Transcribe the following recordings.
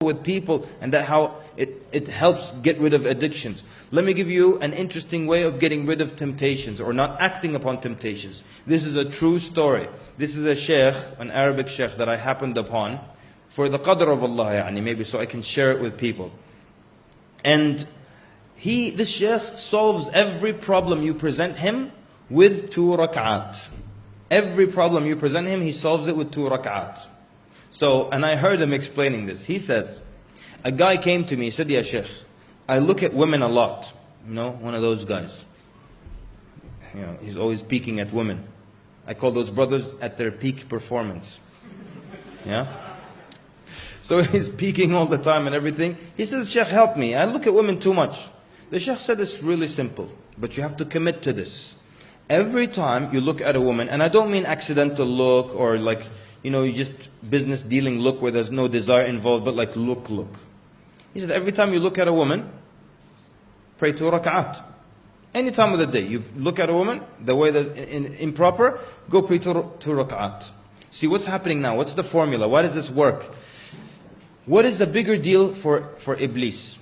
with people, and that how it helps get rid of addictions. Let me give you an interesting way of getting rid of temptations or not acting upon temptations. This is a true story. This is a sheikh, an Arabic sheikh that I happened upon for the qadr of Allah, maybe so I can share it with people. And this sheikh solves every problem you present him with 2 rak'at. Every problem you present him, he solves it with 2 rak'at. So, and I heard him explaining this. He says, a guy came to me, he said, "Ya Sheikh, I look at women a lot." One of those guys. He's always peeking at women. I call those brothers at their peak performance. So he's peeking all the time and everything. He says, "Sheikh, help me. I look at women too much." The Sheikh said, "It's really simple, but you have to commit to this. Every time you look at a woman," and I don't mean accidental look or you just business dealing look where there's no desire involved, but like look. He said, every time you look at a woman, pray 2 rak'at. Any time of the day, you look at a woman, the way that improper, go pray 2 rak'at. See what's happening now. What's the formula? Why does this work? What is the bigger deal for Iblis?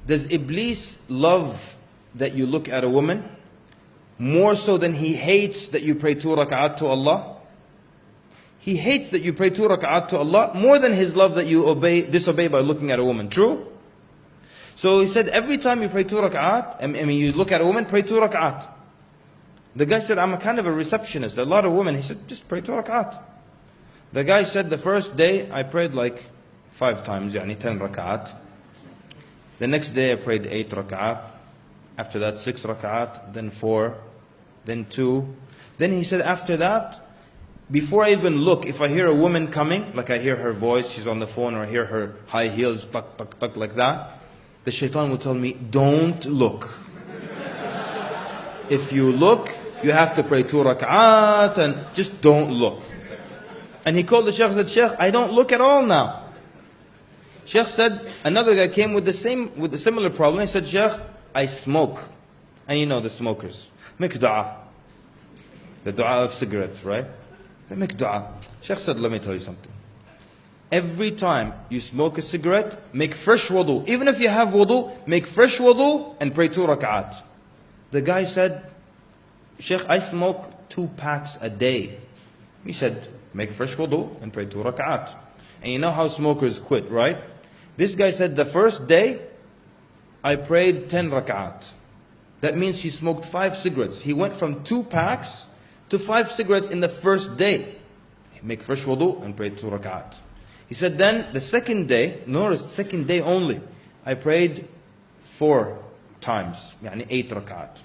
Does Iblis love that you look at a woman more so than he hates that you pray 2 rak'at to Allah? He hates that you pray 2 rak'at to Allah more than his love that you disobey by looking at a woman. True? So he said, every time you pray 2 rak'at, you look at a woman, pray 2 rak'at. The guy said, I'm a kind of a receptionist. A lot of women. He said, just pray 2 rak'at. The guy said, the first day I prayed like 5 times, 10 rak'at. The next day I prayed 8 rak'at. After that 6 rak'at, then 4, then 2. Then he said, after that, before I even look, if I hear a woman coming, like I hear her voice, she's on the phone, or I hear her high heels, tuck, tuck, tuck, like that, the shaitan will tell me, don't look. If you look, you have to pray 2 rak'at, and just don't look. And he called the sheikh and said, "Sheikh, I don't look at all now." Sheikh said, another guy came with a similar problem. He said, "Sheikh, I smoke." And you know the smokers. Make dua. The dua of cigarettes, right? They make dua. Sheikh said, let me tell you something. Every time you smoke a cigarette, make fresh wudu. Even if you have wudu, make fresh wudu and pray 2 rak'at. The guy said, "Sheikh, I smoke 2 packs a day." He said, make fresh wudu and pray 2 rak'at. And you know how smokers quit, right? This guy said, the first day, I prayed 10 rak'at. That means he smoked 5 cigarettes. He went from 2 packs to 5 cigarettes in the first day. Make fresh wudu and pray 2 rak'at. He said then, the second day, notice, second day only, I prayed 4 times, 8 rak'at.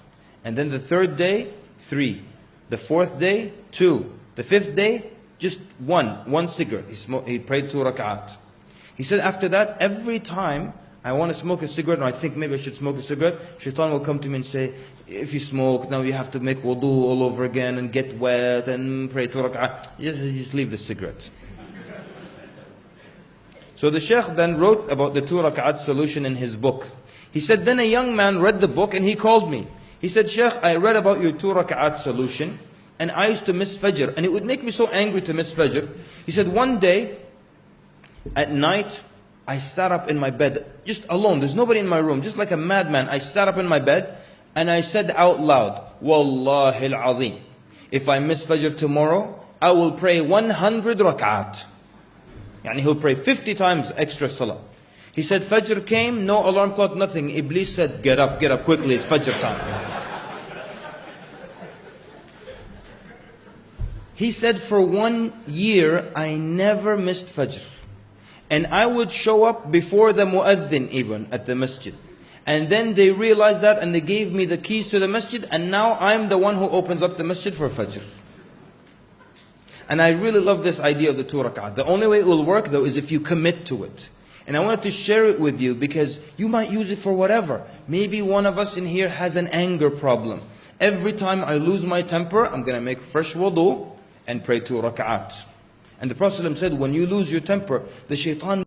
And then the third day, 3. The fourth day, 2. The fifth day, just 1 cigarette. He prayed 2 rak'at. He said after that, every time I want to smoke a cigarette, or I think maybe I should smoke a cigarette, shaitan will come to me and say, if you smoke, now you have to make wudu all over again and get wet and pray 2 rak'at. Just leave the cigarette. So the sheikh then wrote about the 2 rak'at solution in his book. He said, then a young man read the book and he called me. He said, "Sheikh, I read about your 2 rak'at solution and I used to miss Fajr. And it would make me so angry to miss Fajr." He said, one day at night, I sat up in my bed, just alone. There's nobody in my room, just like a madman. I sat up in my bed and I said out loud, "Wallahi al-azim, if I miss Fajr tomorrow, I will pray 100 rak'at." He'll pray 50 times extra salah. He said, Fajr came, no alarm clock, nothing. Iblis said, get up quickly, it's Fajr time. He said, for 1 year, I never missed Fajr. And I would show up before the mu'adhin even at the masjid. And then they realized that and they gave me the keys to the masjid, and now I'm the one who opens up the masjid for Fajr. And I really love this idea of the 2 rak'at. The only way it will work though is if you commit to it. And I wanted to share it with you because you might use it for whatever. Maybe one of us in here has an anger problem. Every time I lose my temper, I'm going to make fresh wudu and pray 2 rak'at. And the Prophet ﷺ said, when you lose your temper, the shaitan